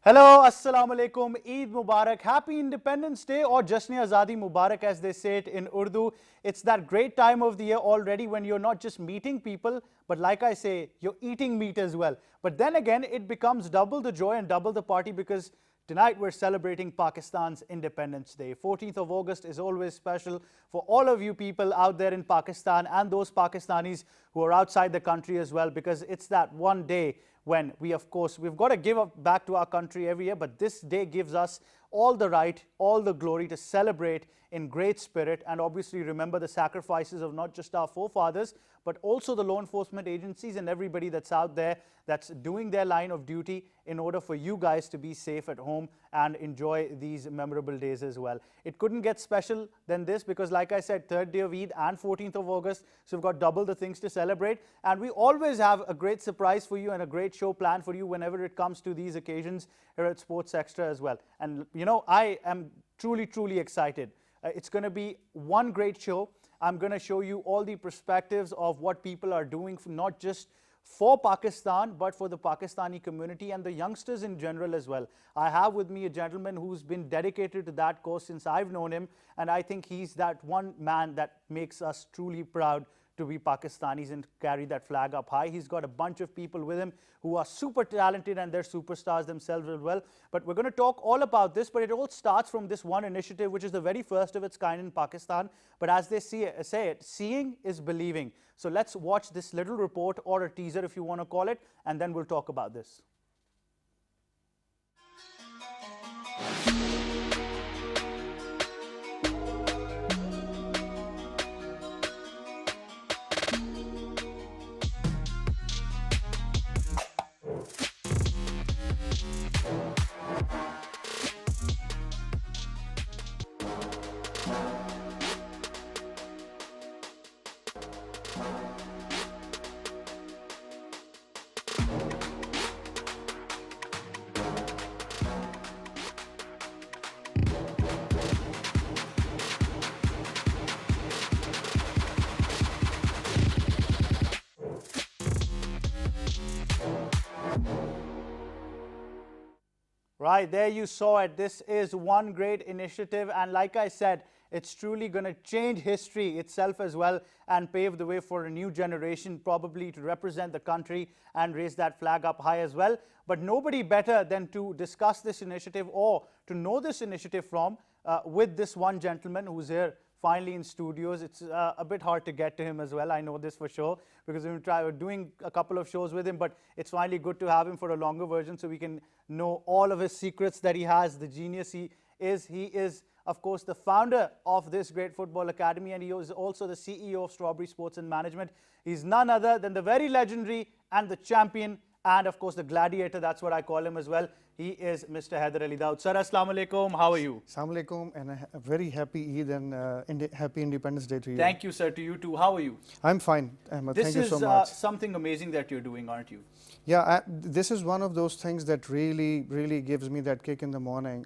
Hello, Assalamu alaikum, Eid Mubarak, Happy Independence Day or Jasne Azadi Mubarak as they say it in Urdu. It's that great time of the year already when you're not just meeting people, but like I say, you're eating meat as well. But then again, it becomes double the joy and double the party because tonight we're celebrating Pakistan's Independence Day. 14th of August is always special for all of you people out there in Pakistan and those Pakistanis who are outside the country as well, because it's that one day when we've got to give up back to our country every year, but this day gives us all the right, all the glory to celebrate in great spirit and obviously remember the sacrifices of not just our forefathers, but also the law enforcement agencies and everybody that's out there that's doing their line of duty in order for you guys to be safe at home and enjoy these memorable days as well. It couldn't get special than this because like I said, third day of Eid and 14th of August, so we've got double the things to celebrate, and we always have a great surprise for you and a great show planned for you whenever it comes to these occasions here at Sports Extra as well. And you know, I am truly excited. It's going to be one great show. I'm going to show you all the perspectives of what people are doing, not just for Pakistan, but for the Pakistani community and the youngsters in general as well. I have with me a gentleman who's been dedicated to that cause since I've known him, and I think he's that one man that makes us truly proud to be Pakistanis and carry that flag up high. He's got a bunch of people with him who are super talented and they're superstars themselves as well. But we're going to talk all about this, but it all starts from this one initiative, which is the very first of its kind in Pakistan. But as they say it, seeing is believing. So let's watch this little report, or a teaser if you want to call it, and then we'll talk about this. Right, there you saw it. This is one great initiative, and like I said, it's truly going to change history itself as well and pave the way for a new generation probably to represent the country and raise that flag up high as well. But nobody better than to discuss this initiative or to know this initiative from with this one gentleman who's here finally in studios. It's a bit hard to get to him as well, I know this for sure, because we're doing a couple of shows with him, but it's finally good to have him for a longer version so we can know all of his secrets that he has, the genius he is. He is, of course, the founder of this great football academy, and he is also the CEO of Strawberry Sports and Management. He's none other than the very legendary and the champion and, of course, the gladiator. That's what I call him as well. He is Mr. Haider Daud. Sir, Assalamu alaikum. How are you? Assalamu alaikum, and a very happy Eid and happy Independence Day to you. Thank you, sir. To you too. How are you? I'm fine, Ahmed. Thank you so much. This is something amazing that you're doing, aren't you? Yeah, this is one of those things that really gives me that kick in the morning.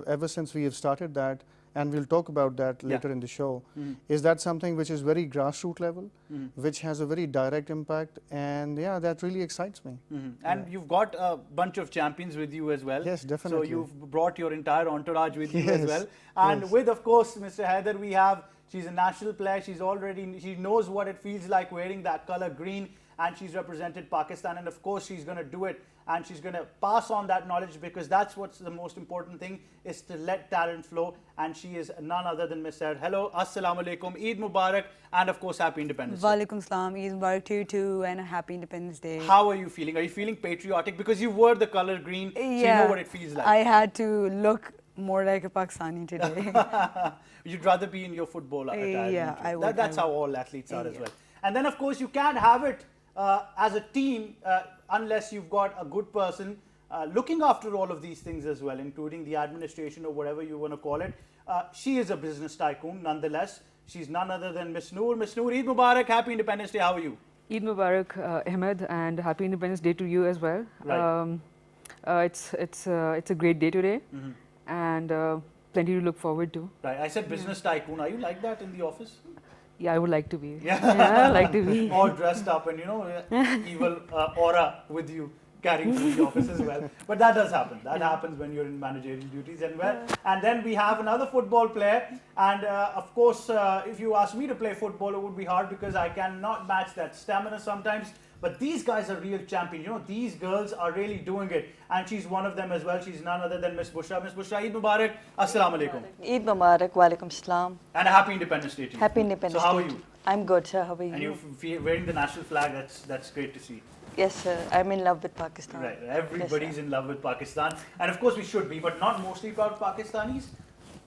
Ever since we have started that, and we'll talk about that later in the show, is that something which is very grassroots level, which has a very direct impact, and yeah, that really excites me. And you've got a bunch of champions with you as well. Yes, definitely. So you've brought your entire entourage with you as well. And with, of course, Mr. Haider, we have, she's a national player. She knows what it feels like wearing that color green, and she's represented Pakistan, and of course she's going to do it, and she's going to pass on that knowledge, because that's what's the most important thing, is to let talent flow, and she is none other than Miss Syed. Hello, Assalamu alaikum, Eid Mubarak, and of course Happy Independence Day. Walaikum salam, Eid Mubarak to you too, and a Happy Independence Day. How are you feeling? Are you feeling patriotic? Because you wore the color green, so you know what it feels like. I had to look more like a Pakistani today. You'd rather be in your football attire. Yeah, I would. That's how all athletes are as well. And then of course you can't have it as a team unless you've got a good person looking after all of these things as well, including the administration or whatever you want to call it. She is a business tycoon nonetheless. She's none other than Miss Noor. Miss Noor, Eid Mubarak, Happy Independence Day. How are you? Eid Mubarak, Ahmed, and Happy Independence Day to you as well. Right. It's a great day today, and plenty to look forward to. Right. I said business tycoon. Are you like that in the office? Yeah, I would like to be. Yeah, I like to be. All dressed up and, you know, evil aura with you. carrying through the office as well. But that does happen. That happens when you're in managerial duties and well. And then we have another football player. And of course, if you ask me to play football, it would be hard because I cannot match that stamina sometimes. But these guys are real champions. You know, these girls are really doing it. And she's one of them as well. She's none other than Miss Bushra. Miss Bushra, Eid Mubarak. Assalamu alaikum. Eid Mubarak, Walaikum Salam. And a happy Independence Day to you. Happy Independence So how Day. are you? I'm good, sir. How are you? And you're wearing the national flag. That's great to see. Yes, sir. I'm in love with Pakistan. Right. Everybody's Yes, in love with Pakistan. And of course we should be, but not mostly proud Pakistanis.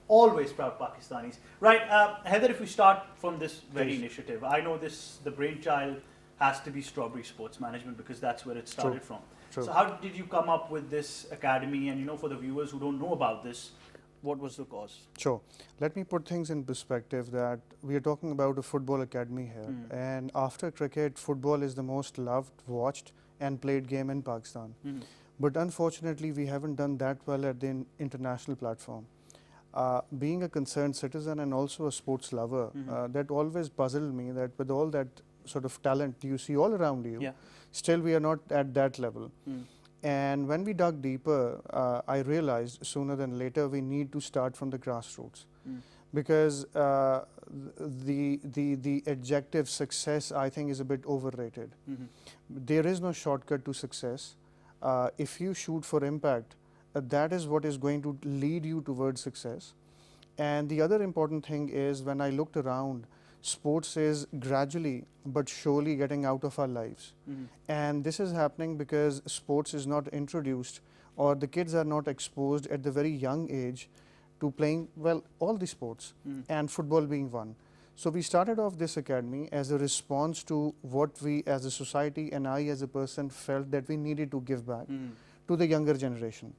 Always proud Pakistanis. Right. Haider, if we start from this very initiative, I know the brainchild has to be Strawberry Sports Management because that's where it started from. True. So how did you come up with this academy? And for the viewers who don't know about this, what was the cause? Sure. Let me put things in perspective that we are talking about a football academy here. And after cricket, football is the most loved, watched and played game in Pakistan. But unfortunately, we haven't done that well at the international platform. Being a concerned citizen and also a sports lover, that always puzzled me that with all that sort of talent you see all around you, still we are not at that level. And when we dug deeper, I realized sooner than later we need to start from the grassroots, because the adjective success, I think, is a bit overrated. There is no shortcut to success. If you shoot for impact, that is what is going to lead you towards success. And the other important thing is, when I looked around, sports is gradually but surely getting out of our lives. And this is happening because sports is not introduced, or the kids are not exposed at the very young age to playing, well, all the sports, and football being one. So we started off this academy as a response to what we as a society and I as a person felt that we needed to give back to the younger generation.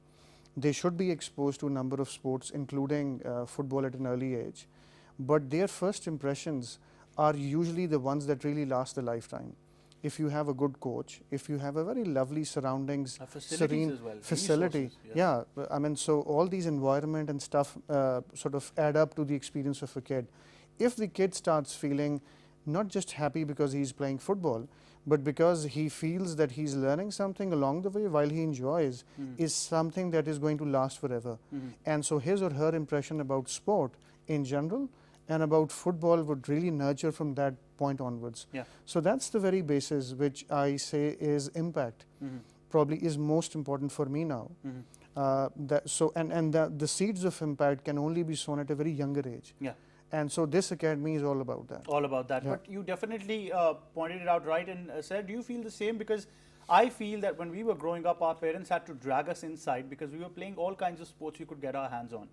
They should be exposed to a number of sports, including football at an early age. But their first impressions are usually the ones that really last a lifetime. If you have a good coach, if you have a very lovely surroundings, serene as well, facility, resources, I mean, so all these environment and stuff sort of add up to the experience of a kid. If the kid starts feeling not just happy because he's playing football, but because he feels that he's learning something along the way while he enjoys, is something that is going to last forever. And so his or her impression about sport in general and about football would really nurture from that point onwards. So that's the very basis which I say is impact, probably is most important for me now. The seeds of impact can only be sown at a very younger age. And so this academy is all about that. All about that. But you definitely pointed it out right and said, do you feel the same? Because I feel that when we were growing up, our parents had to drag us inside because we were playing all kinds of sports we could get our hands on.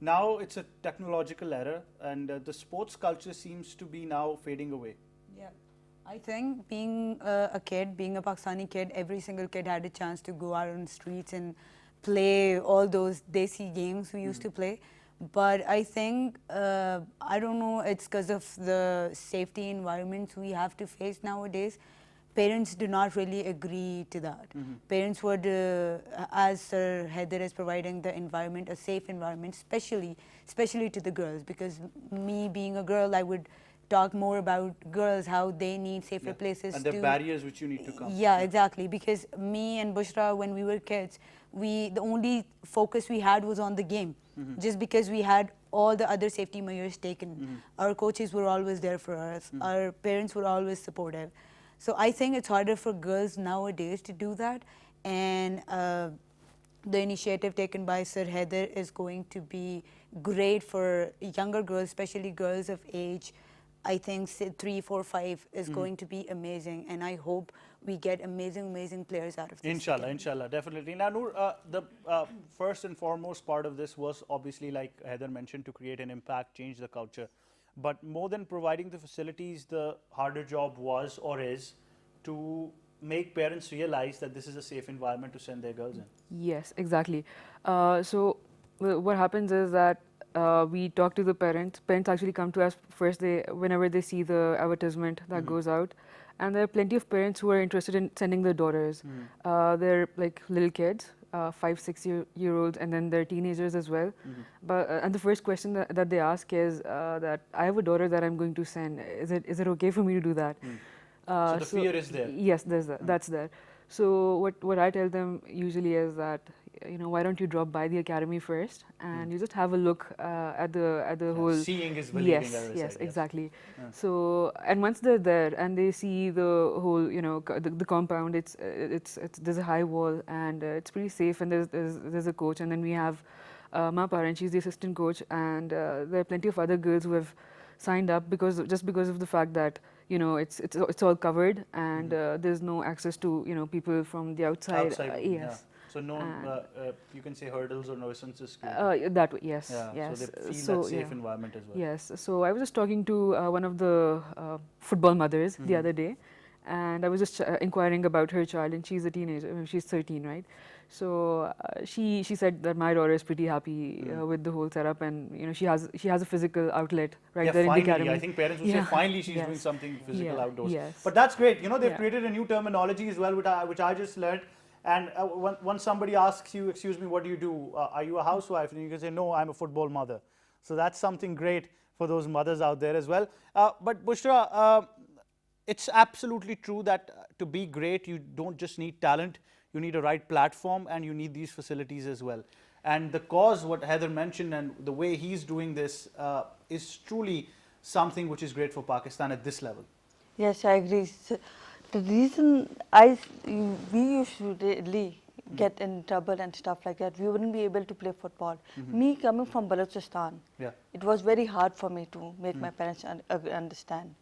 Now it's a technological era, and the sports culture seems to be now fading away. Yeah, I think being a kid, being a Pakistani kid, every single kid had a chance to go out on the streets and play all those desi games we used to play. But I think, I don't know, it's because of the safety environments we have to face nowadays. Parents do not really agree to that. Parents would, as Sir Haider is providing the environment, a safe environment, especially to the girls, because me being a girl, I would talk more about girls, how they need safer places. And the barriers which you need to come. Yeah, exactly, because me and Bushra, when we were kids, the only focus we had was on the game. Just because we had all the other safety measures taken. Our coaches were always there for us. Our parents were always supportive. So I think it's harder for girls nowadays to do that, and the initiative taken by Sir Haider is going to be great for younger girls, especially girls of age. I think 3, 4, 5 is going to be amazing, and I hope we get amazing players out of this. Inshallah, definitely. Now, Noor, the first and foremost part of this was obviously, like Haider mentioned, to create an impact, change the culture. But more than providing the facilities, the harder job was or is to make parents realize that this is a safe environment to send their girls in. Yes, exactly. So what happens is that we talk to the parents. Parents actually come to us first whenever they see the advertisement that goes out. And there are plenty of parents who are interested in sending their daughters. They're like little kids, 5, 6-year-olds, and then they're teenagers as well. But and the first question that they ask is that I have a daughter that I'm going to send. Is it okay for me to do that? So the fear is there. Yes, that's there. So what I tell them usually is that, why don't you drop by the academy first and you just have a look at the whole. Seeing is believing, Yes, as I yes, said, exactly. So, and once they're there and they see the whole, the compound, it's there's a high wall and it's pretty safe, and there's a coach, and then we have my parent, she's the assistant coach, and there are plenty of other girls who have signed up just because of the fact that it's all covered, and there's no access to people from the outside. Outside, Yes. So no, you can say hurdles or nuisances. That way, yes, Yeah, yes. so they feel that safe environment as well. Yes. So I was just talking to one of the football mothers the other day, and I was just inquiring about her child, and she's a teenager. I mean, she's 13, right? So she said that my daughter is pretty happy with the whole setup, and she has a physical outlet right there in the finally, academy. I think parents would say finally she's doing something physical outdoors. Yes. But that's great. They've created a new terminology as well, which I just learned. And once somebody asks you, excuse me, what do you do? Are you a housewife? And you can say, no, I'm a football mother. So that's something great for those mothers out there as well. But Bushra, it's absolutely true that to be great, you don't just need talent, you need a right platform, and you need these facilities as well. And the cause, what Haider mentioned, and the way he's doing this is truly something which is great for Pakistan at this level. Yes, I agree. So the reason we used to really get in trouble and stuff like that, we wouldn't be able to play football. Me coming from Balochistan, it was very hard for me to make my parents understand.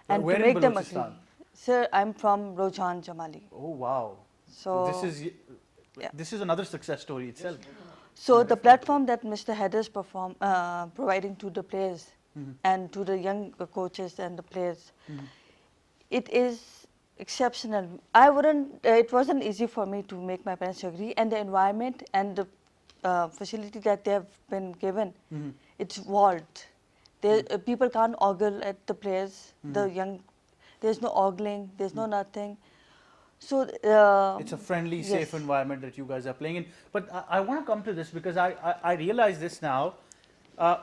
And Where to in make them agree. Balochistan? Sir, I'm from Sahar Jamali. Oh, wow. So this is another success story itself. So the platform that Mr. Haider is providing to the players and to the young coaches and the players, it is exceptional. It wasn't easy for me to make my parents agree, and the environment and the facility that they have been given, it's walled. People can't ogle at the players, the young, there's no ogling, there's no nothing. So it's a friendly, safe environment that you guys are playing in. But I want to come to this because I realize this now.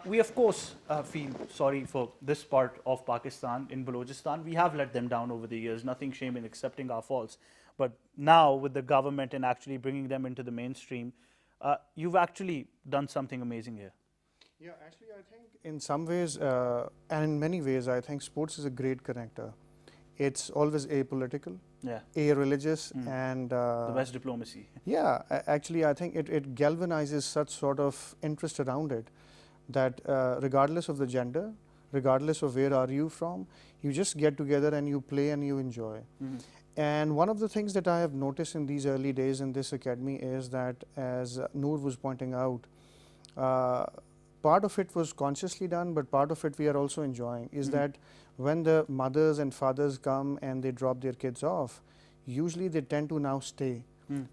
We of course feel sorry for this part of Pakistan in Balochistan. We have let them down over the years. Nothing shame in accepting our faults. But now with the government and actually bringing them into the mainstream, you've actually done something amazing here. Yeah, actually I think in some ways and in many ways I think sports is a great connector. It's always apolitical, a-religious, and the best diplomacy. Yeah, actually I think it galvanizes such sort of interest around it that regardless of the gender, regardless of where are you from, you just get together and you play and you enjoy. And one of the things that I have noticed in these early days in this academy is that, as Noor was pointing out, part of it was consciously done, but part of it we are also enjoying, is that when the mothers and fathers come and they drop their kids off, usually they tend to now stay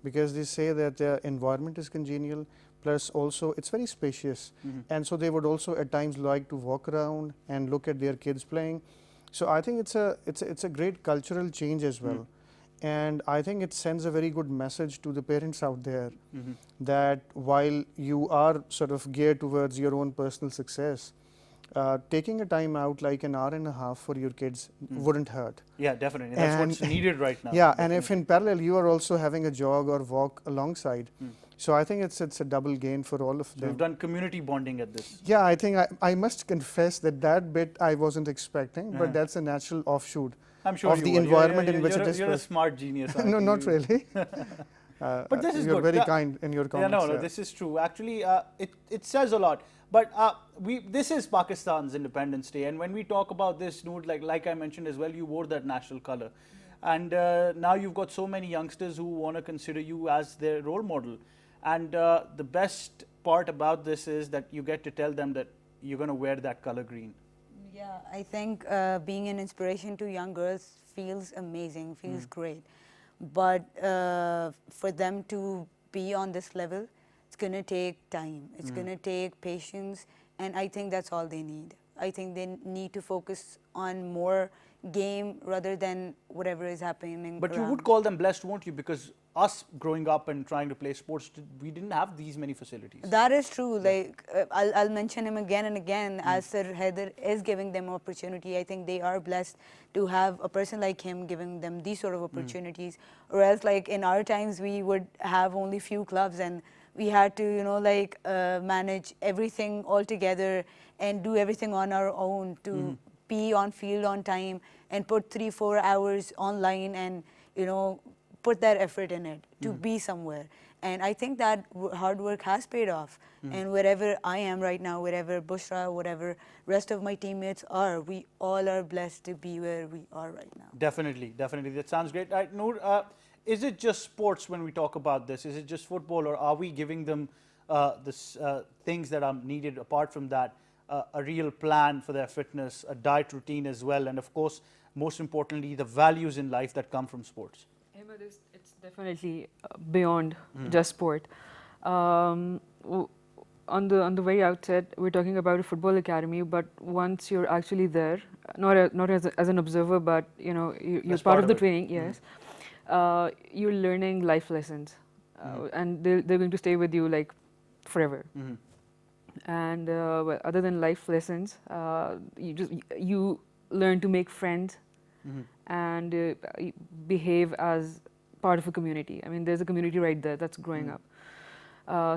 because they say that their environment is congenial, plus also it's very spacious, and so they would also at times like to walk around and look at their kids playing. So I think it's a great cultural change as well. And I think it sends a very good message to the parents out there that while you are sort of geared towards your own personal success, taking a time out like an hour and a half for your kids wouldn't hurt. Yeah, definitely. That's what's needed right now. Yeah, definitely. And if in parallel you are also having a jog or walk alongside, so I think it's a double gain for all of them. We've done community bonding at this. Yeah, I think I must confess that bit I wasn't expecting, but that's a natural offshoot. I'm sure of the environment in which it is. You're a smart genius. No, not really. But this is you're good. very kind in your comments. No, this is true. Actually, it says a lot. But this is Pakistan's Independence Day, and when we talk about this, Noor, like I mentioned as well, you wore that national color, and now you've got so many youngsters who want to consider you as their role model. And the best part about this is that you get to tell them that you're going to wear that color green. Yeah, I think being an inspiration to young girls feels amazing, feels great. But for them to be on this level, it's going to take time. It's going to take patience, and I think that's all they need. I think they need to focus on more game rather than whatever is happening But you around. would call them blessed, won't you? Because us growing up and trying to play sports, we didn't have these many facilities. That is true. Like I'll mention him again and again. As Sir Haider is giving them opportunity, I think they are blessed to have a person like him giving them these sort of opportunities. Or else, like in our times, we would have only few clubs, and we had to, you know, like manage everything all together and do everything on our own to be on field on time and put 3-4 hours online and, you know, put that effort in it to be somewhere. And I think that hard work has paid off. And wherever I am right now, wherever Bushra, whatever rest of my teammates are, we all are blessed to be where we are right now. Definitely, definitely. That sounds great. Right, Noor, is it just sports when we talk about this? Is it just football, or are we giving them things that are needed apart from that? A real plan for their fitness, a diet routine as well, and of course, most importantly, the values in life that come from sports. Ahmed, it's definitely beyond just sport. On the very outset, we're talking about a football academy, but once you're actually there, not as an observer, but you know you're part of the training. Yes, you're learning life lessons, and they're going to stay with you like forever. And well, other than life lessons, you learn to make friends and behave as part of a community. I mean, there's a community right there that's growing up.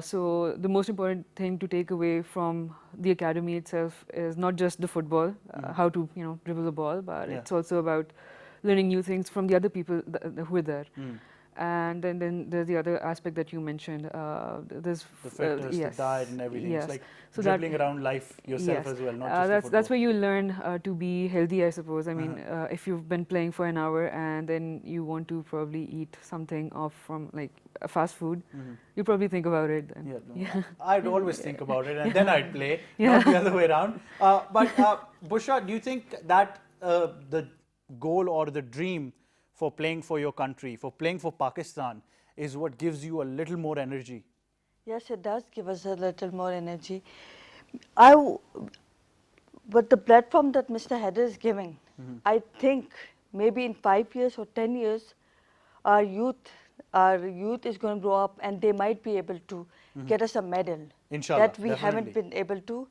So the most important thing to take away from the academy itself is not just the football, how to dribble the ball, but it's also about learning new things from the other people who are there. And then there's the other aspect that you mentioned. There's the fitness, the diet, and everything. Yes. It's like so dribbling around life yourself as well, not just the football. That's where you learn to be healthy, I suppose. I mean, if you've been playing for an hour and then you want to probably eat something off from like fast food, you probably think about it. Then. I'd always think about it, and then I'd play, not the other way around. But Bushra, do you think that the goal or the dream for playing for your country, for playing for Pakistan, is what gives you a little more energy? Yes, it does give us a little more energy. But the platform that Mr. Haider is giving, I think maybe in 5 years or 10 years, our youth is going to grow up and they might be able to get us a medal. Inshallah, that we definitely. haven't been able to.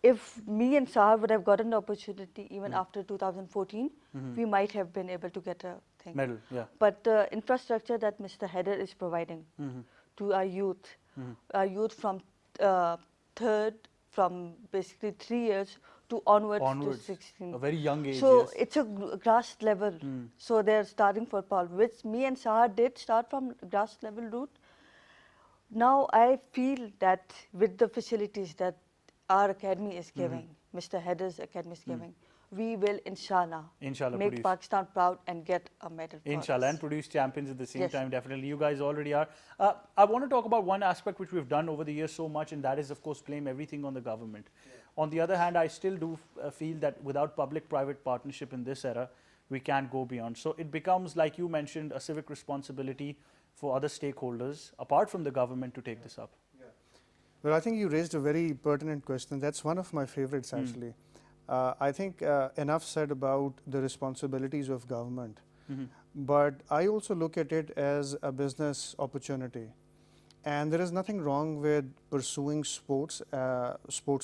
If me and Sahar would have gotten the opportunity even after 2014, we might have been able to get a thing. Medal, yeah. But the infrastructure that Mr. Haider is providing to our youth from from basically 3 years to onwards to 16. A very young age, So yes. it's a grass level. So they're starting for Paul, which me and Sahar did start from grass level route. Now I feel that with the facilities that our academy is giving, Mr. Haider's academy is giving, we will inshallah make produce. Pakistan proud and get a medal for Inshallah, us. and produce champions at the same Yes. time, definitely. You guys already are. I want to talk about one aspect which we've done over the years so much, and that is, of course, blame everything on the government. On the other hand, I still do feel that without public-private partnership in this era, we can't go beyond. So it becomes, like you mentioned, a civic responsibility for other stakeholders, apart from the government, to take this up. Well, I think you raised a very pertinent question. That's one of my favorites, actually. I think enough said about the responsibilities of government. But I also look at it as a business opportunity. And there is nothing wrong with pursuing sports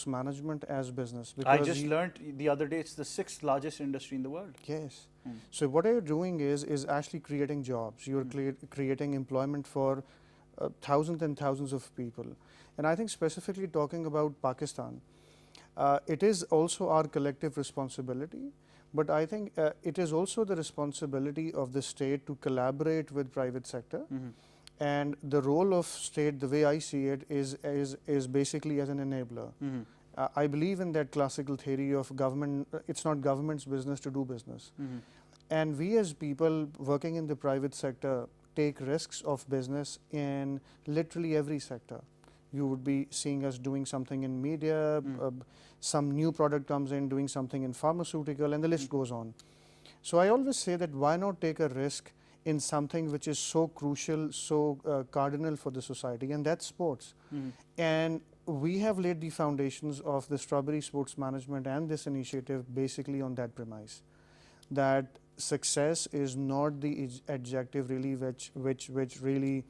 management as business. I just learned the other day it's the 6th largest industry in the world. Yes. So what you're doing is actually creating jobs. You're creating employment for thousands and thousands of people. And I think specifically talking about Pakistan, it is also our collective responsibility, but I think it is also the responsibility of the state to collaborate with private sector. And the role of state, the way I see it, is basically as an enabler. I believe in that classical theory of government, it's not government's business to do business. And we as people working in the private sector take risks of business in literally every sector. You would be seeing us doing something in media, some new product comes in, doing something in pharmaceutical, and the list goes on. So I always say that why not take a risk in something which is so crucial, so cardinal for the society, and that's sports. And we have laid the foundations of the Strawberry Sports Management and this initiative basically on that premise, that success is not the adjective really which really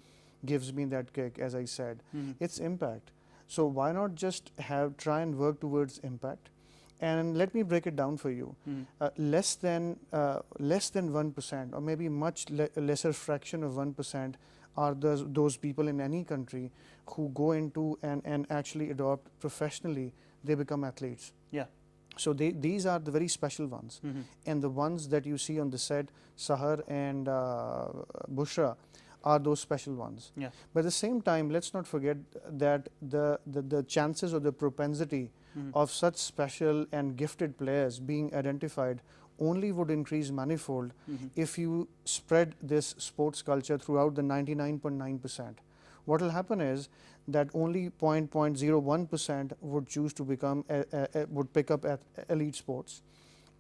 gives me that kick, as I said. It's impact. So why not just try and work towards impact? And let me break it down for you. Less than 1%, or maybe much lesser fraction of 1%, are those people in any country who go into and actually adopt professionally. They become athletes. Yeah. So these are the very special ones, and the ones that you see on the set, Sahar and Bushra, are those special ones. Yeah. But at the same time, let's not forget that the chances or the propensity of such special and gifted players being identified only would increase manifold if you spread this sports culture throughout the 99.9%. What will happen is that only 0.01% would choose to become would pick up at elite sports,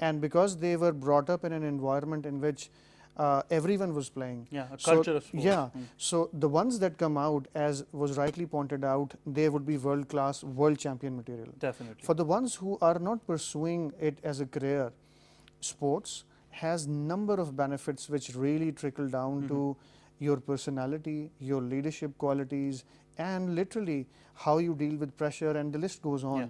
and because they were brought up in an environment in which everyone was playing. Yeah, a culture of sport. Yeah, so the ones that come out, as was rightly pointed out, they would be world class, world champion material. Definitely. For the ones who are not pursuing it as a career, sports has number of benefits which really trickle down to your personality, your leadership qualities, and literally how you deal with pressure, and the list goes on. Yeah.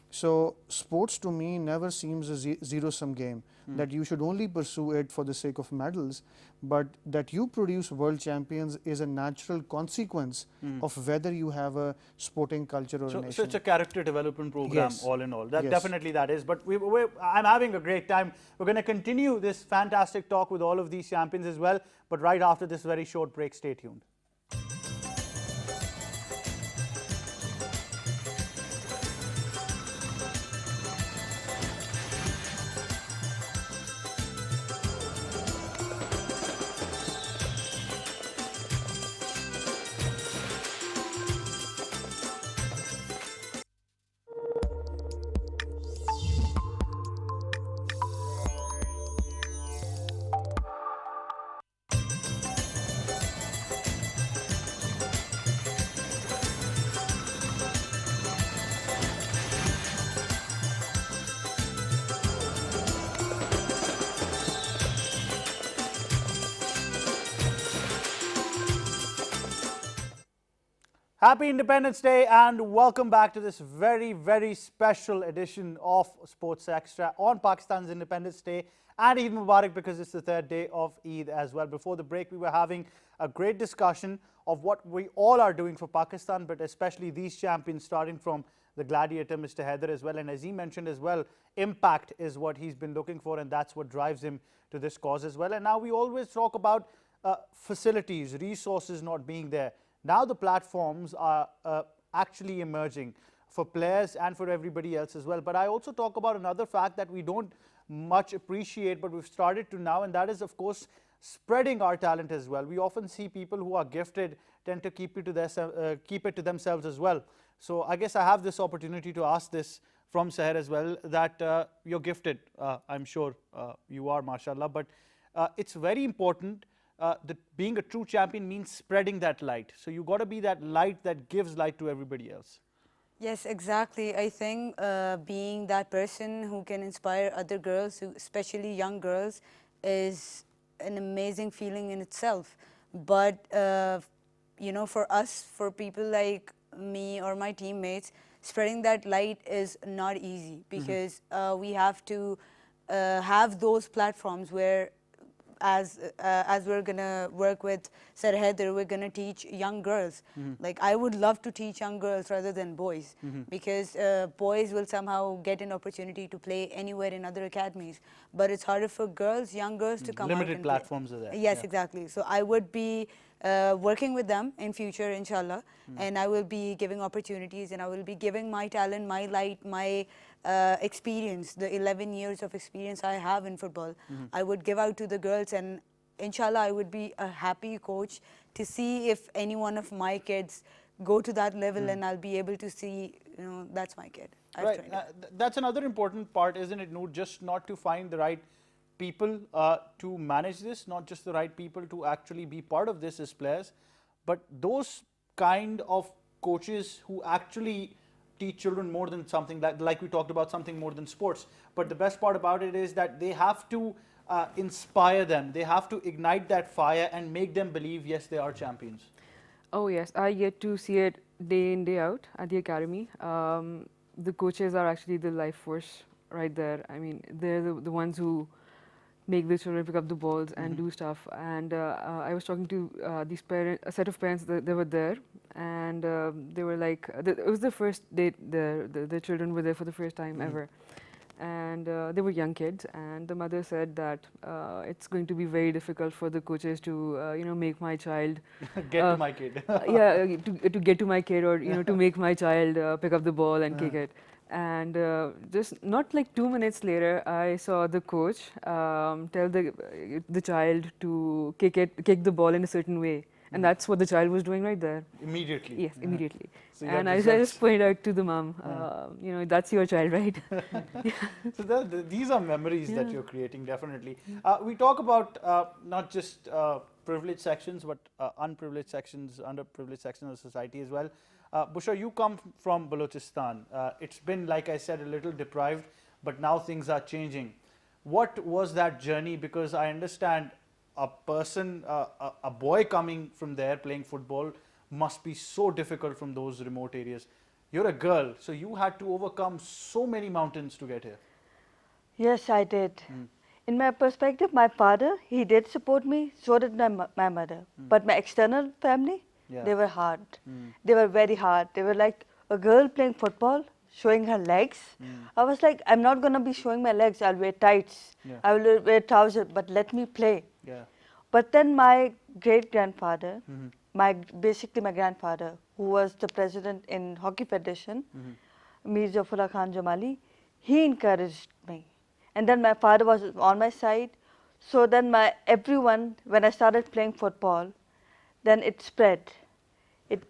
So sports to me never seems a zero-sum game, that you should only pursue it for the sake of medals, but that you produce world champions is a natural consequence of whether you have a sporting culture or a nation. So it's a character development program, Yes. all in all. That Yes. definitely that is. But I'm having a great time. We're going to continue this fantastic talk with all of these champions as well. But right after this very short break, stay tuned. Happy Independence Day and welcome back to this very, very special edition of Sports Extra on Pakistan's Independence Day and Eid Mubarak, because it's the third day of Eid as well. Before the break, we were having a great discussion of what we all are doing for Pakistan, but especially these champions, starting from the gladiator, Mr. Haider, as well. And as he mentioned as well, impact is what he's been looking for, and that's what drives him to this cause as well. And now we always talk about facilities, resources not being there. Now the platforms are actually emerging for players and for everybody else as well. But I also talk about another fact that we don't much appreciate, but we've started to now, and that is, of course, spreading our talent as well. We often see people who are gifted tend to keep it to themselves as well. So I guess I have this opportunity to ask this from Sahar as well, that you're gifted. I'm sure you are, mashallah, but it's very important. That being a true champion means spreading that light. So you got to be that light that gives light to everybody else. Yes, exactly. I think being that person who can inspire other girls, especially young girls, is an amazing feeling in itself. But, you know, for us, for people like me or my teammates, spreading that light is not easy, because we have to have those platforms where as we're gonna work with Sir Haider, we're gonna teach young girls. Like, I would love to teach young girls rather than boys, because boys will somehow get an opportunity to play anywhere in other academies, but it's harder for girls, young girls, to come out Limited and platforms play. are there. Yes, Yeah. exactly. So I would be working with them in future, inshallah, and I will be giving opportunities, and I will be giving my talent, my light, my experience, the 11 years of experience I have in football. I would give out to the girls, and inshallah I would be a happy coach to see if any one of my kids go to that level, and I'll be able to see, you know, that's my kid. I've Right. trained him. That's another important part, isn't it, Noor? Just not to find the right people to manage this, not just the right people to actually be part of this as players, but those kind of coaches who actually teach children more than something like we talked about, something more than sports. But the best part about it is that they have to inspire them. They have to ignite that fire and make them believe, yes, they are champions. Oh yes, I get to see it day in, day out at the academy. The coaches are actually the life force right there. I mean, they're the ones who make the children pick up the balls and do stuff. And I was talking to a set of parents that they were there, and they were like, it was the first day the children were there for the first time ever. And they were young kids, and the mother said that it's going to be very difficult for the coaches to, make my child Get to my kid. to get to my kid, or to make my child pick up the ball and kick it. And just not like 2 minutes later, I saw the coach tell the child to kick the ball in a certain way. And that's what the child was doing right there. Immediately. Yes, immediately. So you and got I results. just pointed out to the mom, that's your child, right? So these are memories that you're creating, definitely. We talk about not just privileged sections, but unprivileged sections, underprivileged sections of society as well. Bushra, you come from Balochistan. It's been, like I said, a little deprived, but now things are changing. What was that journey? Because I understand a person, a boy coming from there playing football must be so difficult from those remote areas. You're a girl, so you had to overcome so many mountains to get here. Yes, I did. In my perspective, my father, he did support me, so did my mother. But my external family, they were hard. They were very hard. They were like a girl playing football, showing her legs. I was like, I'm not going to be showing my legs. I'll wear tights. I will wear trousers, but let me play. But then my great-grandfather, basically my grandfather, who was the president in Hockey Federation, Mirza Khan Jamali, he encouraged me. And then my father was on my side. So then everyone, when I started playing football, then it spread.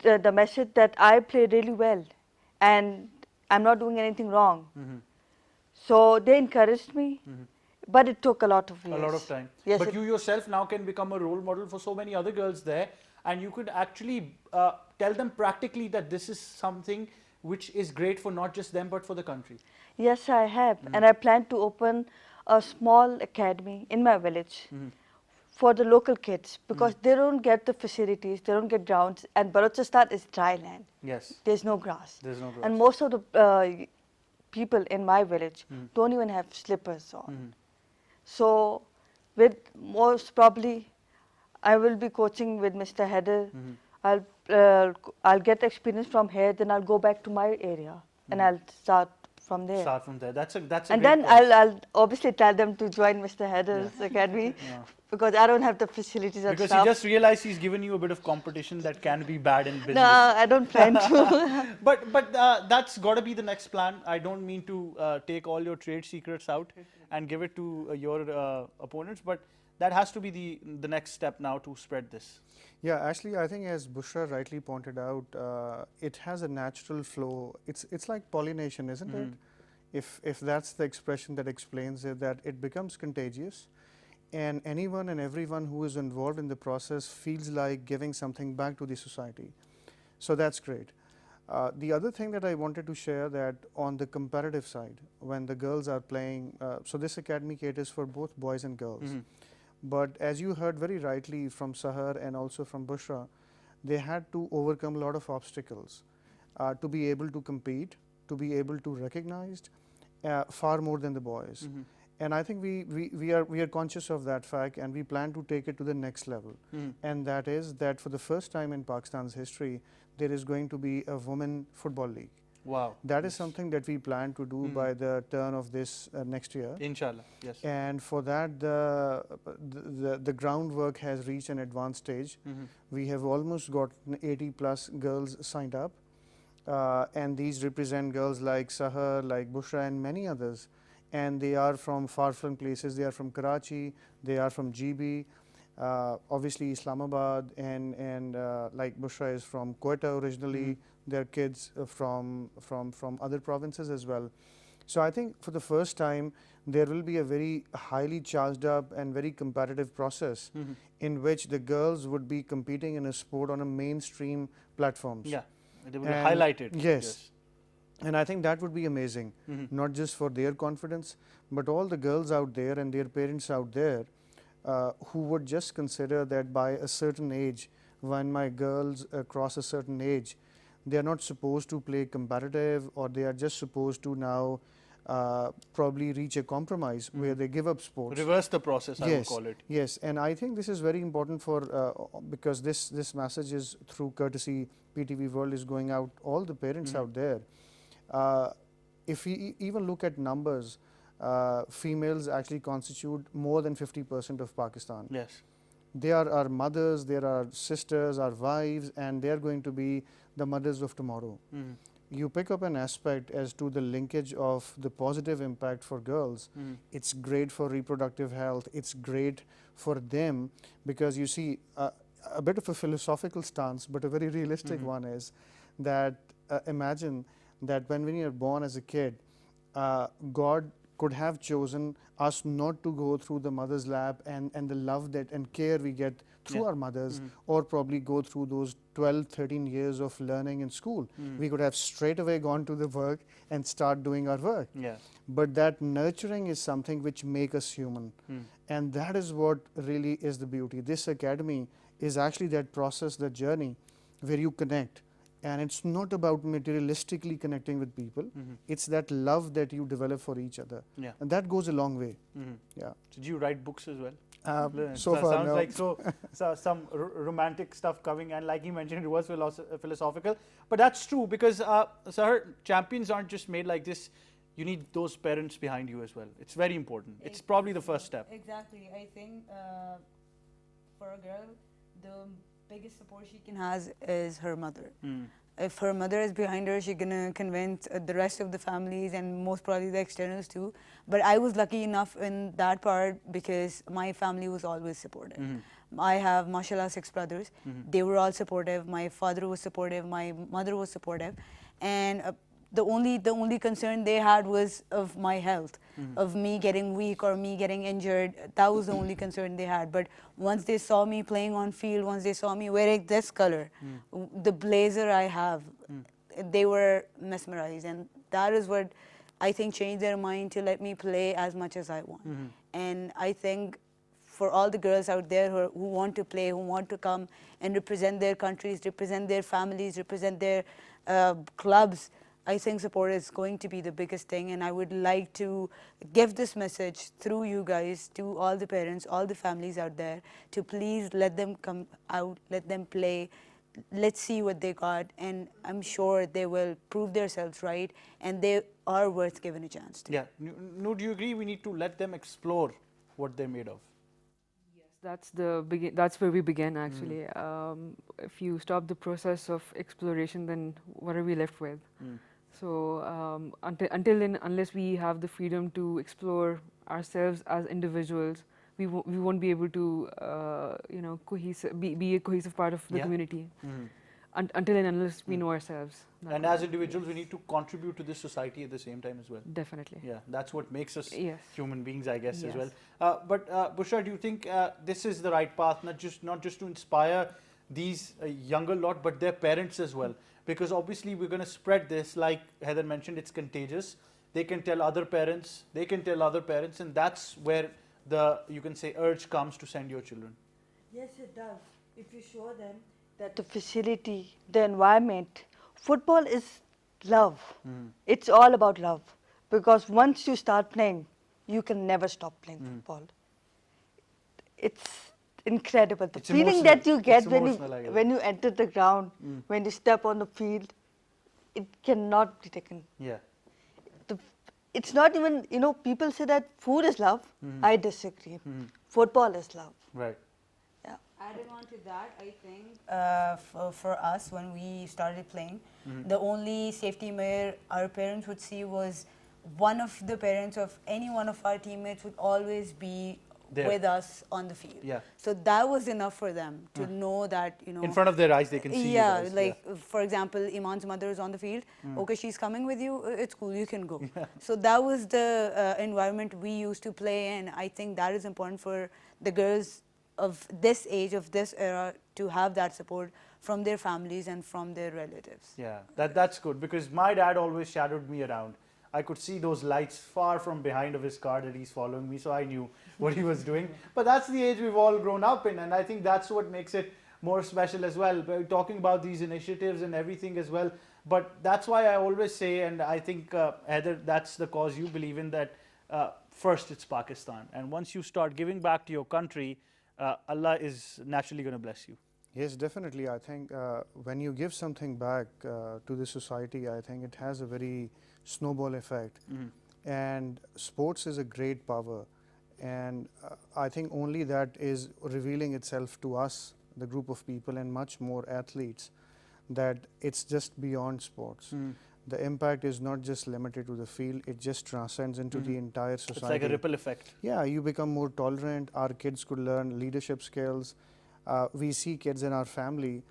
The message that I play really well and I'm not doing anything wrong. So they encouraged me. But it took a lot of years. A lot of time. Yes, but you yourself now can become a role model for so many other girls there, and you could actually tell them practically that this is something which is great for not just them but for the country. Yes, I have. And I plan to open a small academy in my village for the local kids, because they don't get the facilities, they don't get grounds, and Balochistan is dry land. Yes. There's no grass. There's no grass. And most of the people in my village don't even have slippers on. So, with most probably, I will be coaching with Mr. Haider. I'll get experience from here. Then I'll go back to my area and I'll start from there. Start from there. That's a And great then course. I'll obviously tell them to join Mr. Haider's academy because I don't have the facilities and Because stuff. he just realized he's given you a bit of competition that can be bad in business. No, I don't plan to. But that's got to be the next plan. I don't mean to take all your trade secrets out and give it to your opponents, but that has to be the next step now to spread this. Yeah, actually, I think as Bushra rightly pointed out, it has a natural flow. It's like pollination, isn't it? If that's the expression that explains it, that it becomes contagious, and anyone and everyone who is involved in the process feels like giving something back to the society. So that's great. The other thing that I wanted to share, that on the comparative side, when the girls are playing, so this academy caters for both boys and girls. But as you heard very rightly from Sahar and also from Bushra, they had to overcome a lot of obstacles to be able to compete, to be able to recognized far more than the boys. And I think we are conscious of that fact, and we plan to take it to the next level. And that is that for the first time in Pakistan's history, there is going to be a women football league. Wow. That is something that we plan to do by the turn of this next year. Inshallah, yes. And for that, the groundwork has reached an advanced stage. We have almost got 80 plus girls signed up. And these represent girls like Sahar, like Bushra, and many others. And they are from far-flung places. They are from Karachi, they are from GB, obviously Islamabad, and like Bushra is from Quetta originally. Their kids from other provinces as well. So I think for the first time, there will be a very highly charged up and very competitive process in which the girls would be competing in a sport on a mainstream platforms. Yeah, they will highlight it. Yes. And I think that would be amazing, not just for their confidence, but all the girls out there and their parents out there who would just consider that by a certain age, when my girls cross a certain age, they are not supposed to play competitive, or they are just supposed to now probably reach a compromise where they give up sports. Reverse the process, I would Yes, call it. yes, and I think this is very important for because this message is through courtesy PTV World is going out all the parents out there. If we even look at numbers, females actually constitute more than 50% of Pakistan. Yes. They are our mothers, they are our sisters, our wives, and they are going to be the mothers of tomorrow. You pick up an aspect as to the linkage of the positive impact for girls. It's great for reproductive health. It's great for them because you see a bit of a philosophical stance, but a very realistic one is that imagine that when we are born as a kid, God could have chosen us not to go through the mother's lap and the love that and care we get through our mothers, or probably go through those 12, 13 years of learning in school. We could have straight away gone to the work and start doing our work. Yeah. But that nurturing is something which makes us human. And that is what really is the beauty. This academy is actually that process, that journey where you connect. And it's not about materialistically connecting with people. It's that love that you develop for each other. Yeah. And that goes a long way. Yeah. Did you write books as well? So far, sounds no. like some romantic stuff coming, and like you mentioned, it was philosophical. But that's true because Sahar, champions aren't just made like this. You need those parents behind you as well. It's very important. It's probably the first step. Exactly. I think for a girl, the biggest support she can have is her mother. If her mother is behind her, she's gonna convince the rest of the families and most probably the externals too. But I was lucky enough in that part because my family was always supportive. I have, mashallah, 6 brothers. They were all supportive. My father was supportive. My mother was supportive. And the only concern they had was of my health, of me getting weak or me getting injured. That was the only concern they had. But once they saw me playing on field, once they saw me wearing this color, the blazer I have, they were mesmerized. And that is what I think changed their mind to let me play as much as I want. And I think for all the girls out there who want to play, who want to come and represent their countries, represent their families, represent their clubs, I think support is going to be the biggest thing, and I would like to give this message through you guys to all the parents, all the families out there, to please let them come out, let them play, let's see what they got, and I'm sure they will prove themselves right, and they are worth giving a chance to. Yeah. No, do you agree we need to let them explore what they're made of? That's where we began actually. If you stop the process of exploration, then what are we left with? So until then, unless we have the freedom to explore ourselves as individuals, we won't be able to be a cohesive part of the community. Until and unless we know ourselves. And as individuals, we need to contribute to this society at the same time as well. Definitely. Yeah, that's what makes us Yes. human beings, I guess, as Yes. well. But Bushra, do you think this is the right path, not just to inspire these younger lot, but their parents as well? Because obviously we're going to spread this, like Haider mentioned, it's contagious. They can tell other parents, and that's where you can say, urge comes to send your children. Yes, it does. If you show them that the facility, the environment, football is love. It's all about love. Because once you start playing, you can never stop playing football. It's incredible. The It's feeling that you get emotional, I guess. when you enter the ground, when you step on the field, it cannot be taken. Yeah. It's not even, people say that food is love. I disagree. Football is love. Right. Yeah. Adding on to that, I think for us, when we started playing, the only safety mirror our parents would see was one of the parents of any one of our teammates would always be there with us on the field. Yeah. So that was enough for them to know that, In front of their eyes, they can see you Yeah, guys. like for example, Iman's mother is on the field. Okay, she's coming with you. It's cool, you can go. So that was the environment we used to play in. I think that is important for the girls of this age, of this era, to have that support from their families and from their relatives. Yeah, that's good because my dad always shadowed me around. I could see those lights far from behind of his car that he's following me, so I knew what he was doing. But that's the age we've all grown up in, and I think that's what makes it more special as well. We're talking about these initiatives and everything as well. But that's why I always say, and I think, Haider, that's the cause you believe in, that first it's Pakistan. And once you start giving back to your country, Allah is naturally going to bless you. Yes, definitely. I think when you give something back to the society, I think it has a very snowball effect. And sports is a great power. And I think only that is revealing itself to us, the group of people, and much more athletes, that it's just beyond sports. The impact is not just limited to the field, it just transcends into the entire society. It's like a ripple effect. Yeah, you become more tolerant. Our kids could learn leadership skills. We see kids in our family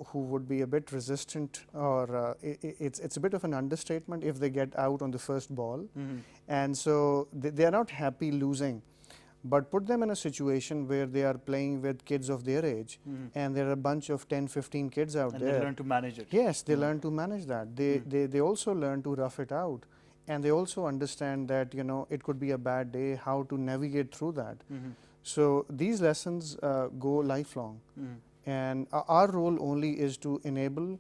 who would be a bit resistant, or it's a bit of an understatement if they get out on the first ball. And so they are not happy losing. But put them in a situation where they are playing with kids of their age, and there are a bunch of 10, 15 kids out there. And they learn to manage it. Yes, they learn to manage that. They also learn to rough it out. And they also understand that, you know, it could be a bad day, how to navigate through that. So these lessons go lifelong. And our role only is to enable,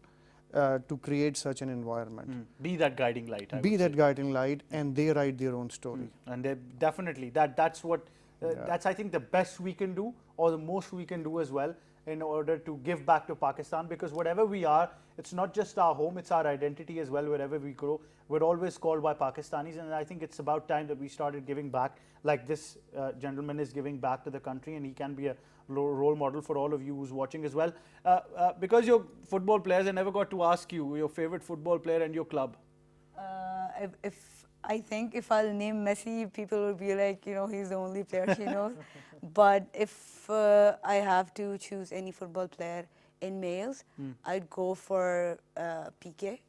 to create such an environment. Be that guiding light. Be that guiding light, and they write their own story. And they definitely, that's what, that's I think the best we can do, or the most we can do as well, in order to give back to Pakistan, because whatever we are, it's not just our home, it's our identity as well. Wherever we grow, we're always called by Pakistanis, and I think it's about time that we started giving back, like this gentleman is giving back to the country, and he can be a role model for all of you who's watching as well. Because you're football players, I never got to ask you your favorite football player and your club. I think if I'll name Messi, people will be like, you know, he's the only player she knows. But if I have to choose any football player in males, I'd go for PK.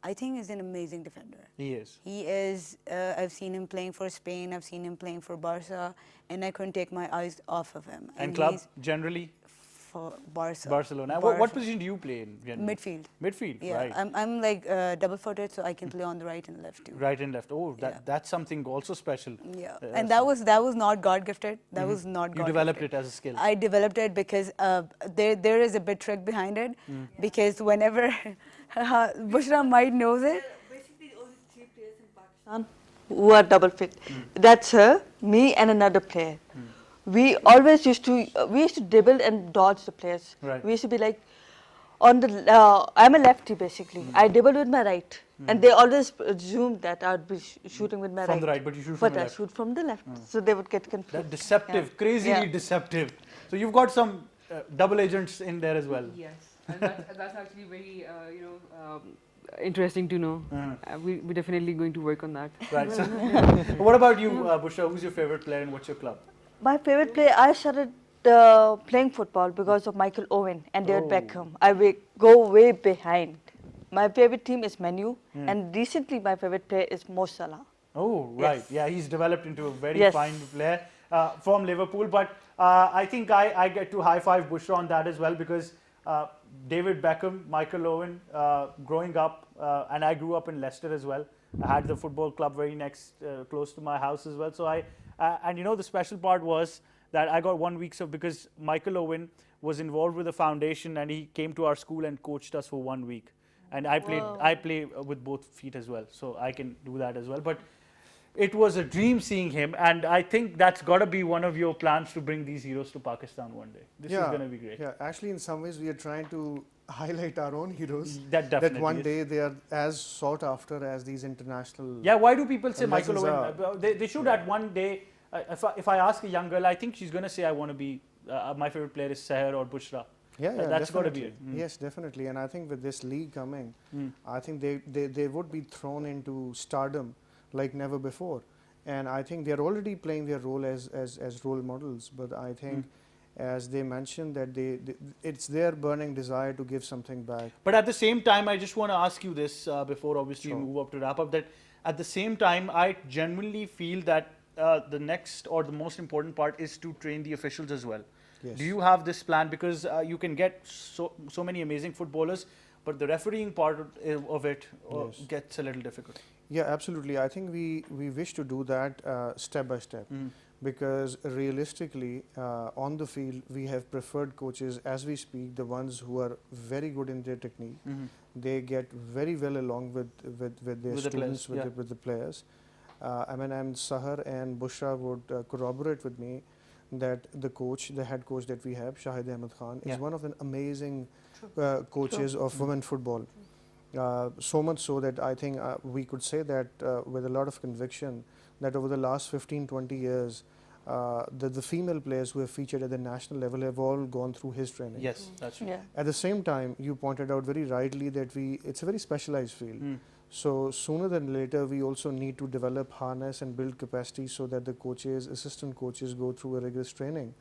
I think he's an amazing defender. He is. He is. I've seen him playing for Spain. I've seen him playing for Barca, and I couldn't take my eyes off of him. And club generally? For Barca. Barcelona. What position do you play in generally? Midfield. Midfield, Yeah, right. I'm like double-footed, so I can play on the right and left too. Right and left. Oh, that's something also special. Yeah, and that was not God gifted. That was not God. You developed it as a skill. I developed it because there is a bit trick behind it. Because whenever Bushra might knows it. Basically, only 3 players in Pakistan who are double fit. That's her, me, and another player. We always used to dribble and dodge the players. Right. We used to be like, on the I'm a lefty basically. I dribble with my right, and they always assumed that I'd be shooting with my right. From the right, but you shoot from the left. But I shoot from the left, so they would get confused. That deceptive, crazily deceptive. So you've got some double agents in there as well. Yes, and that's actually very, interesting to know. We're definitely going to work on that. Right. So what about you, Bushra? Who's your favorite player and what's your club? My favorite player, I started playing football because of Michael Owen and David Beckham. I go way behind. My favorite team is Man U, and recently my favorite player is Mo Salah. Oh, right. Yes. Yeah, he's developed into a very fine player from Liverpool. But I think I get to high-five Bushra on that as well, because David Beckham, Michael Owen, growing up, and I grew up in Leicester as well. I had the football club very close to my house as well. So and you know, the special part was that I got 1 week because Michael Owen was involved with the foundation, and he came to our school and coached us for 1 week. And I play with both feet as well, so I can do that as well. But it was a dream seeing him, and I think that's got to be one of your plans, to bring these heroes to Pakistan one day. This is going to be great. Yeah, actually, in some ways, we are trying to highlight our own heroes. That definitely one day they are as sought after as these international. Yeah, why do people say Michael legends Owen? They should at one day. If I ask a young girl, I think she's going to say, I want to be, my favorite player is Sahar or Bushra. Yeah, that's got to be it. Yes, definitely. And I think with this league coming, I think they would be thrown into stardom like never before. And I think they're already playing their role as role models. But I think, as they mentioned, that it's their burning desire to give something back. But at the same time, I just want to ask you this before obviously you move up to wrap up, that at the same time, I genuinely feel that the next or the most important part is to train the officials as well. Yes. Do you have this plan? Because you can get so many amazing footballers, but the refereeing part of it Yes. gets a little difficult. Yeah, absolutely. I think we wish to do that step by step, because realistically, on the field, we have preferred coaches as we speak, the ones who are very good in their technique. They get very well along with their With the students, players, with the players. I mean, and Sahar and Bushra would corroborate with me that the head coach that we have, Shahid Ahmed Khan, is one of the amazing coaches of women football. So much so that I think we could say that with a lot of conviction that over the last 15-20 years, the female players who have featured at the national level have all gone through his training. Yes, that's true. Yeah. At the same time, you pointed out very rightly that it's a very specialized field. So sooner than later, we also need to develop harness and build capacity so that the coaches, assistant coaches go through a rigorous training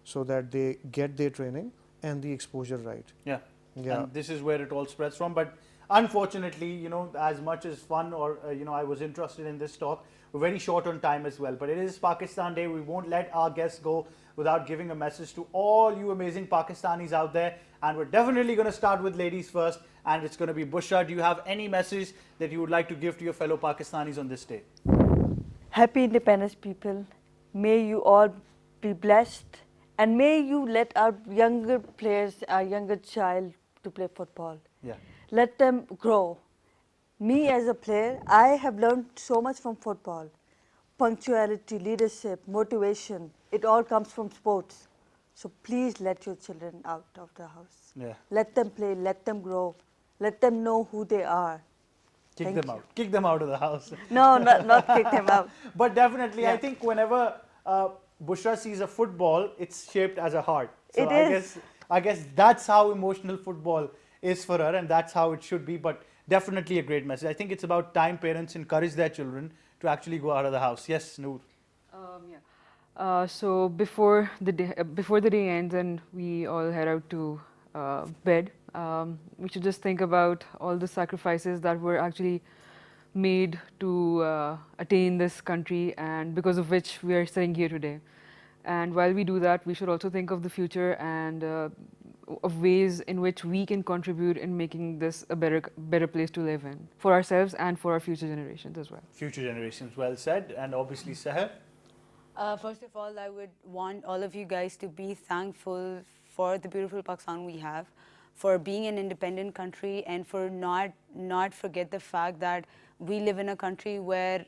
so that they get their training and the exposure right. Yeah. Yeah. And this is where it all spreads from. But unfortunately, you know, as much as fun or, you know, I was interested in this talk, we're very short on time as well. But it is Pakistan Day. We won't let our guests go without giving a message to all you amazing Pakistanis out there. And we're definitely going to start with ladies first. And it's going to be Bushra. Do you have any message that you would like to give to your fellow Pakistanis on this day? Happy Independence, people. May you all be blessed, and may you let our younger players, our younger child, to play football. Yeah. Let them grow. Me as a player, I have learned so much from football. Punctuality, leadership, motivation, it all comes from sports. So please let your children out of the house. Yeah. Let them play, let them grow, let them know who they are. Kick Thank them you. out. Kick them out of the house. No, not kick them out. But definitely, I Yeah. think whenever Bushra sees a football, it's shaped as a heart. So It is. I guess that's how emotional football is for her, and that's how it should be. But definitely a great message. I think it's about time parents encourage their children to actually go out of the house. Yes, Noor. So before the day ends and we all head out to bed, we should just think about all the sacrifices that were actually made to attain this country, and because of which we are sitting here today. And while we do that, we should also think of the future and of ways in which we can contribute in making this a better place to live in for ourselves and for our future generations as well. Future generations, well said. And obviously, Sahar. First of all, I would want all of you guys to be thankful for the beautiful Pakistan we have, for being an independent country, and for not forget the fact that we live in a country where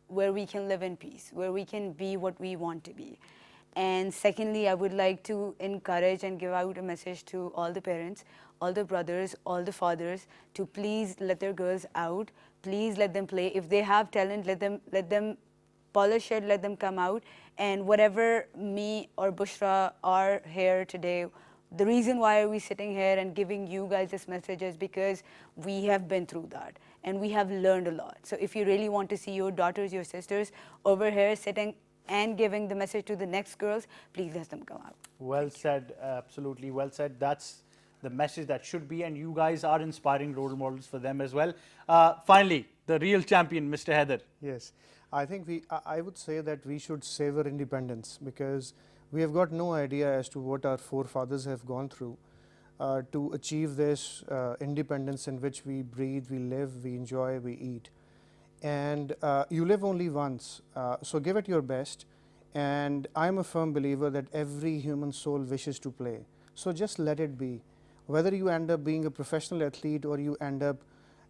we can live in peace, where we can be what we want to be. And secondly, I would like to encourage and give out a message to all the parents, all the brothers, all the fathers, to please let their girls out. Please let them play. If they have talent, let them polish it, let them come out. And whatever me or Bushra are here today, the reason why are we sitting here and giving you guys this message is because we have been through that and we have learned a lot. So if you really want to see your daughters, your sisters over here sitting and giving the message to the next girls, please let them come out. Well said, absolutely well said. That's the message that should be, and you guys are inspiring role models for them as well. Finally, the real champion, Mr. Haider. Yes, I think I would say that we should savor independence, because we have got no idea as to what our forefathers have gone through to achieve this independence in which we breathe, we live, we enjoy, we eat. And you live only once, so give it your best. And I'm a firm believer that every human soul wishes to play. So just let it be. Whether you end up being a professional athlete or you end up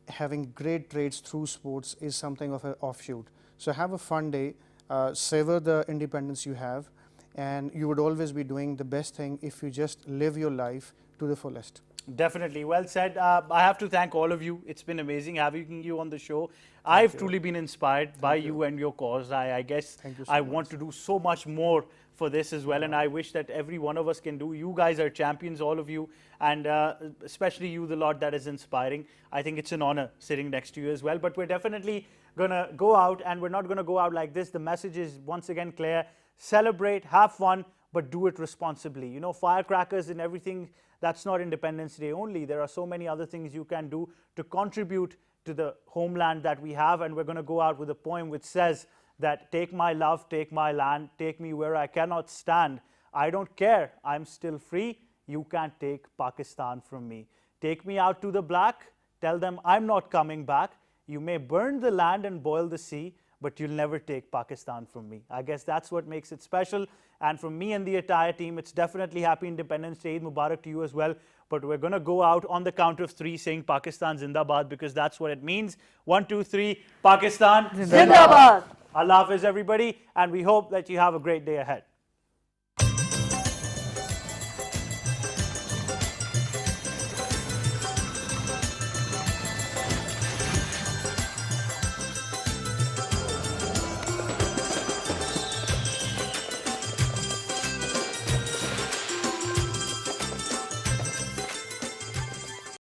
having great traits through sports is something of an offshoot. So have a fun day, savor the independence you have, and you would always be doing the best thing if you just live your life to the fullest. Definitely, well said. I have to thank all of you. It's been amazing having you on the show. I've truly been inspired by you and your cause. I guess I want to do so much more for this as well, and I wish that every one of us can do. You guys are champions, all of you, and especially you, the lot that is inspiring. I think it's an honor sitting next to you as well, but we're definitely gonna go out, and we're not gonna go out like this. The message is once again clear: celebrate, have fun, but do it responsibly. You know, firecrackers and everything, that's not Independence Day only. There are so many other things you can do to contribute to the homeland that we have, and we're going to go out with a poem which says that take my love, take my land, take me where I cannot stand. I don't care, I'm still free. You can't take Pakistan from me. Take me out to the black, tell them I'm not coming back. You may burn the land and boil the sea, but you'll never take Pakistan from me. I guess that's what makes it special. And from me and the entire team, it's definitely Happy Independence Day. Eid Mubarak to you as well. But we're going to go out on the count of 3 saying Pakistan Zindabad, because that's what it means. 1, 2, 3, Pakistan Zindabad. Allah Hafiz everybody, and we hope that you have a great day ahead.